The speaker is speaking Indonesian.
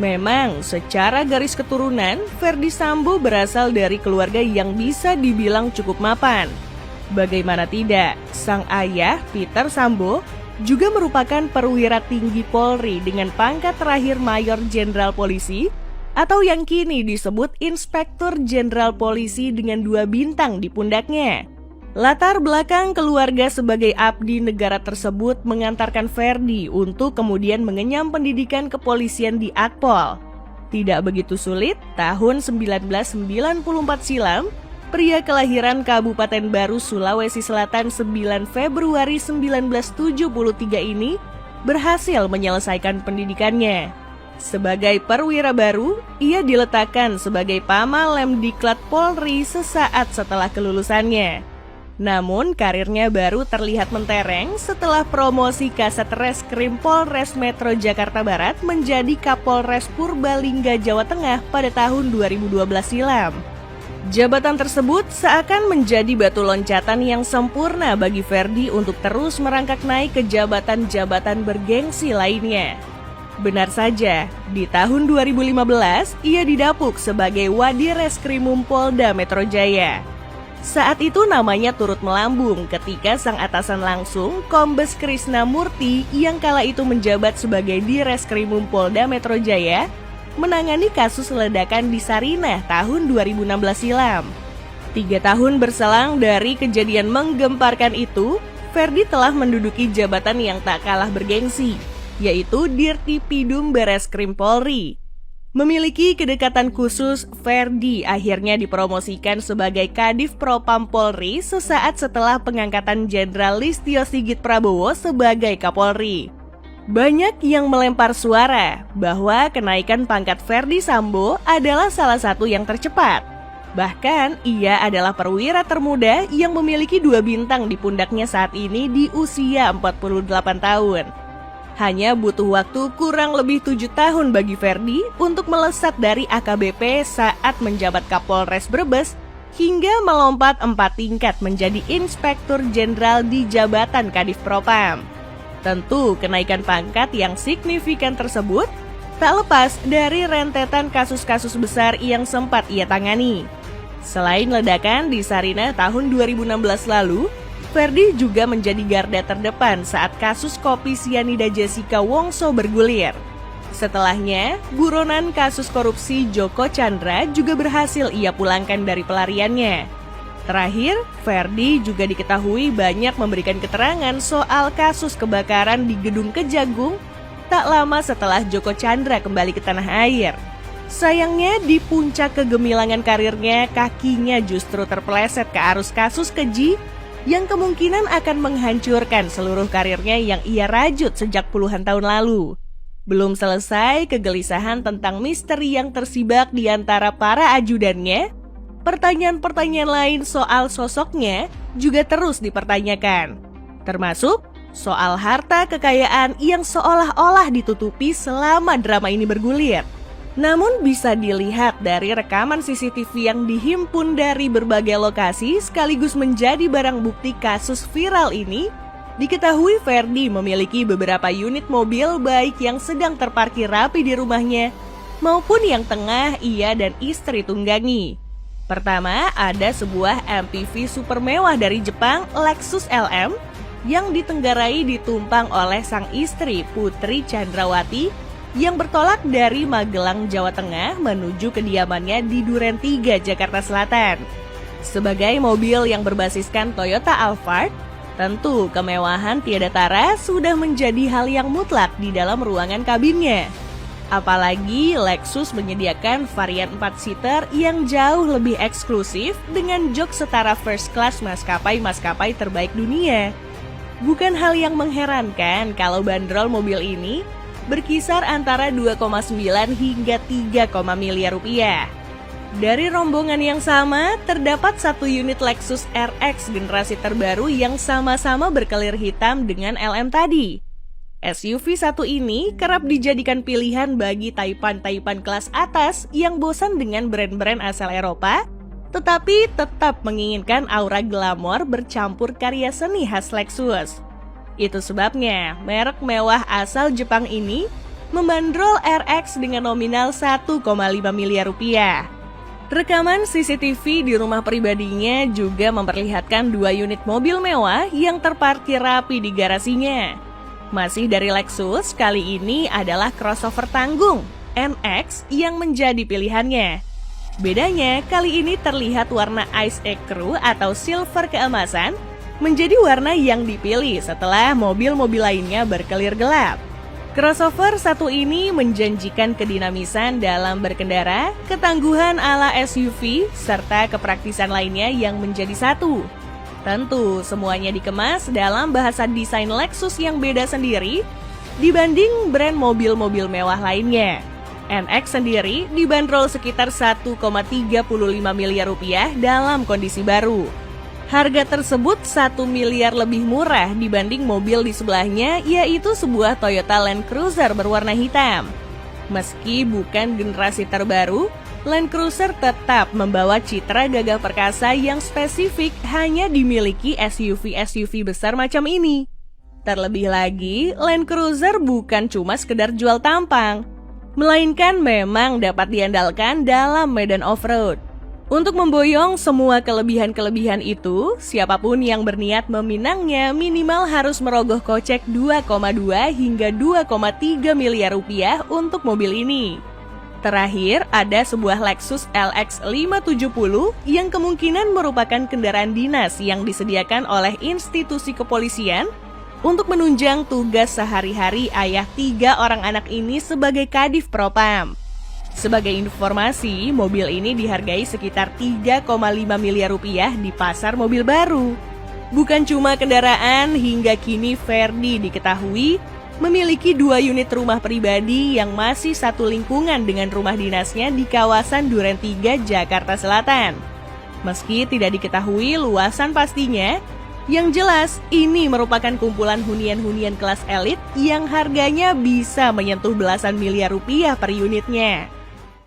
Memang, secara garis keturunan, Ferdy Sambo berasal dari keluarga yang bisa dibilang cukup mapan. Bagaimana tidak, sang ayah, Peter Sambo, juga merupakan perwira tinggi Polri dengan pangkat terakhir Mayor Jenderal Polisi, atau yang kini disebut Inspektur Jenderal Polisi dengan 2 bintang di pundaknya. Latar belakang keluarga sebagai abdi negara tersebut mengantarkan Ferdy untuk kemudian mengenyam pendidikan kepolisian di Akpol. Tidak begitu sulit, tahun 1994 silam, pria kelahiran Kabupaten Baru, Sulawesi Selatan 9 Februari 1973 ini berhasil menyelesaikan pendidikannya. Sebagai perwira baru, ia diletakkan sebagai Pama Lemdiklat Polri sesaat setelah kelulusannya. Namun karirnya baru terlihat mentereng setelah promosi Kasat Reskrim Polres Metro Jakarta Barat menjadi Kapolres Purbalingga, Jawa Tengah pada tahun 2012 silam. Jabatan tersebut seakan menjadi batu loncatan yang sempurna bagi Ferdy untuk terus merangkak naik ke jabatan-jabatan bergengsi lainnya. Benar saja, di tahun 2015 ia didapuk sebagai Wadireskrimum Polda Metro Jaya. Saat itu namanya turut melambung ketika sang atasan langsung, Kombes Krisna Murti yang kala itu menjabat sebagai Direskrimum Polda Metro Jaya, menangani kasus ledakan di Sarinah tahun 2016 silam. 3 tahun berselang dari kejadian menggemparkan itu, Ferdy telah menduduki jabatan yang tak kalah bergengsi, yaitu Dirtipidum Bareskrim Polri. Memiliki kedekatan khusus, Ferdy akhirnya dipromosikan sebagai Kadif Propam Polri sesaat setelah pengangkatan Jenderal Listio Sigit Prabowo sebagai Kapolri. Banyak yang melempar suara bahwa kenaikan pangkat Ferdy Sambo adalah salah satu yang tercepat. Bahkan, ia adalah perwira termuda yang memiliki 2 bintang di pundaknya saat ini di usia 48 tahun. Hanya butuh waktu kurang lebih 7 tahun bagi Ferdy untuk melesat dari AKBP saat menjabat Kapolres Brebes hingga melompat 4 tingkat menjadi Inspektur Jenderal di jabatan Kadif Propam. Tentu kenaikan pangkat yang signifikan tersebut tak lepas dari rentetan kasus-kasus besar yang sempat ia tangani. Selain ledakan di Sarinah tahun 2016 lalu, Ferdy juga menjadi garda terdepan saat kasus kopi sianida Jessica Wongso bergulir. Setelahnya, buronan kasus korupsi Joko Chandra juga berhasil ia pulangkan dari pelariannya. Terakhir, Ferdy juga diketahui banyak memberikan keterangan soal kasus kebakaran di Gedung Kejagung tak lama setelah Joko Chandra kembali ke tanah air. Sayangnya, di puncak kegemilangan karirnya, kakinya justru terpeleset ke arus kasus keji yang kemungkinan akan menghancurkan seluruh karirnya yang ia rajut sejak puluhan tahun lalu. Belum selesai kegelisahan tentang misteri yang tersibak di antara para ajudannya, pertanyaan-pertanyaan lain soal sosoknya juga terus dipertanyakan. Termasuk soal harta kekayaan yang seolah-olah ditutupi selama drama ini bergulir. Namun bisa dilihat dari rekaman CCTV yang dihimpun dari berbagai lokasi sekaligus menjadi barang bukti kasus viral ini, diketahui Ferdy memiliki beberapa unit mobil baik yang sedang terparkir rapi di rumahnya maupun yang tengah ia dan istri tunggangi. Pertama, ada sebuah MPV super mewah dari Jepang, Lexus LM, yang ditenggarai ditumpang oleh sang istri Putri Chandrawati yang bertolak dari Magelang, Jawa Tengah menuju kediamannya di Duren 3, Jakarta Selatan. Sebagai mobil yang berbasiskan Toyota Alphard, tentu kemewahan tiada tara sudah menjadi hal yang mutlak di dalam ruangan kabinnya. Apalagi Lexus menyediakan varian 4-seater yang jauh lebih eksklusif dengan jok setara first class maskapai-maskapai terbaik dunia. Bukan hal yang mengherankan kalau bandrol mobil ini berkisar antara 2,9 hingga 3, miliar rupiah. Dari rombongan yang sama, terdapat 1 unit Lexus RX generasi terbaru yang sama-sama berkelir hitam dengan LM tadi. SUV satu ini kerap dijadikan pilihan bagi taipan-taipan kelas atas yang bosan dengan brand-brand asal Eropa, tetapi tetap menginginkan aura glamor bercampur karya seni khas Lexus. Itu sebabnya merek mewah asal Jepang ini membandrol RX dengan nominal 1,5 miliar rupiah. Rekaman CCTV di rumah pribadinya juga memperlihatkan 2 unit mobil mewah yang terparkir rapi di garasinya. Masih dari Lexus, kali ini adalah crossover tanggung NX yang menjadi pilihannya. Bedanya, kali ini terlihat warna Ice Ecru atau silver keemasan menjadi warna yang dipilih setelah mobil-mobil lainnya berkelir gelap. Crossover satu ini menjanjikan kedinamisan dalam berkendara, ketangguhan ala SUV, serta kepraktisan lainnya yang menjadi satu. Tentu, semuanya dikemas dalam bahasa desain Lexus yang beda sendiri dibanding brand mobil-mobil mewah lainnya. NX sendiri dibanderol sekitar 1,35 miliar rupiah dalam kondisi baru. Harga tersebut 1 miliar lebih murah dibanding mobil di sebelahnya, yaitu sebuah Toyota Land Cruiser berwarna hitam. Meski bukan generasi terbaru, Land Cruiser tetap membawa citra gagah perkasa yang spesifik hanya dimiliki SUV-SUV besar macam ini. Terlebih lagi, Land Cruiser bukan cuma sekedar jual tampang, melainkan memang dapat diandalkan dalam medan off-road. Untuk memboyong semua kelebihan-kelebihan itu, siapapun yang berniat meminangnya minimal harus merogoh kocek 2,2 hingga 2,3 miliar rupiah untuk mobil ini. Terakhir, ada sebuah Lexus LX 570 yang kemungkinan merupakan kendaraan dinas yang disediakan oleh institusi kepolisian untuk menunjang tugas sehari-hari ayah 3 orang anak ini sebagai Kadif Propam. Sebagai informasi, mobil ini dihargai sekitar 3,5 miliar rupiah di pasar mobil baru. Bukan cuma kendaraan, hingga kini Ferdi diketahui memiliki 2 unit rumah pribadi yang masih satu lingkungan dengan rumah dinasnya di kawasan Duren 3, Jakarta Selatan. Meski tidak diketahui luasan pastinya, yang jelas, ini merupakan kumpulan hunian-hunian kelas elit yang harganya bisa menyentuh belasan miliar rupiah per unitnya.